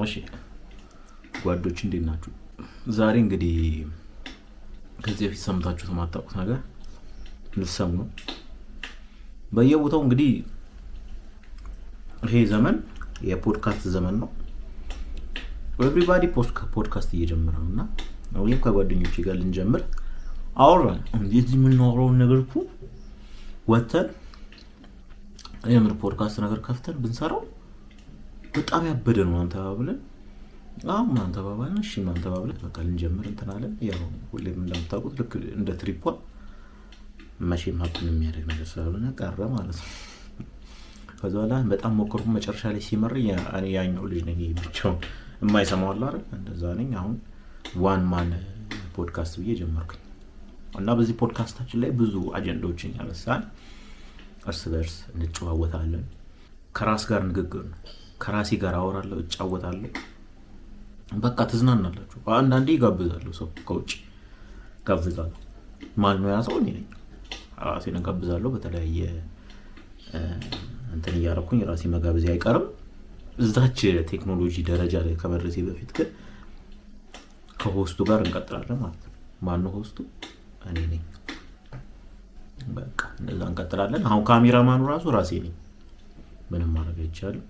እሺ ጓዶች እንዴት ናችሁ? ዛሬ እንግዲህ ከዚህ በፊት ሰምታችሁ የማታውቁት ነገር ልትሰሙ ነው። በየቦታው እንግዲህ ይሄ ዘመን የፖድካስት ዘመን ነው። ኤቭሪባዲ ፖድካስት እየጀመረ ነው እና እኔም ከጓደኞቼ ጋር ልንጀምር አወራን። እንዴት የምናወራውን ነገር እኮ ወተን የምር ፖድካስት ነገር ከፍተን ብንሰራው በጣም ያበደ ነው። አንተ ባብለን ማንተ ባባልን እሺ ማንተ ባብለን በቃ ልንጀምር እንትን አለን። ያው ሁሌም እንደምታውቁት ልክ እንደ ትሪፖ መቼም ሀብትን የሚያደርግ ነገር ስላልሆነ ቀረ ማለት ነው። ከዛ በኋላ በጣም ሞከርኩ። መጨረሻ ላይ ሲመር እኔ ያኛው ልጅ ነኝ ብቻው የማይሰማው አለ አይደል? እንደዛ ነኝ። አሁን ዋን ማን ፖድካስት ብዬ ጀመርኩኝ እና በዚህ ፖድካስታችን ላይ ብዙ አጀንዳዎችን ያነሳን፣ እርስ በርስ እንጨዋወታለን። ከራስ ጋር ንግግር ነው። ከራሴ ጋር አወራለሁ፣ እጫወታለሁ። በቃ ትዝናናላችሁ። አንዳንዴ ጋብዛለሁ፣ ሰው ከውጭ ጋብዛለሁ። ማን ነው ያ ሰው? እኔ ነኝ። ራሴን ጋብዛለሁ። በተለያየ እንትን እያደረኩኝ ራሴ መጋበዝ አይቀርም። እዛች ቴክኖሎጂ ደረጃ ላይ ከመድረሴ በፊት ግን ከሆስቱ ጋር እንቀጥላለን ማለት ነው። ማን ነው ሆስቱ? እኔ ነኝ። በቃ እንደዛ እንቀጥላለን። አሁን ካሜራማኑ ራሱ ራሴ ነኝ። ምንም ማድረግ አይቻልም።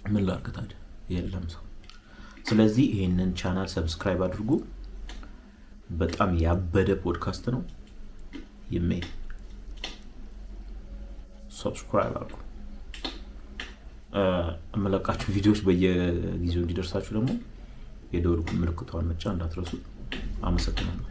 ምን ላድርግ ታዲያ? የለም ሰው። ስለዚህ ይሄንን ቻናል ሰብስክራይብ አድርጉ። በጣም ያበደ ፖድካስት ነው። ሰብስክራይብ አድርጉ። እመለቃችሁ ቪዲዮዎች በየጊዜው እንዲደርሳችሁ ደግሞ የደወል ምልክቷን መጫን እንዳትረሱ። አመሰግናለሁ።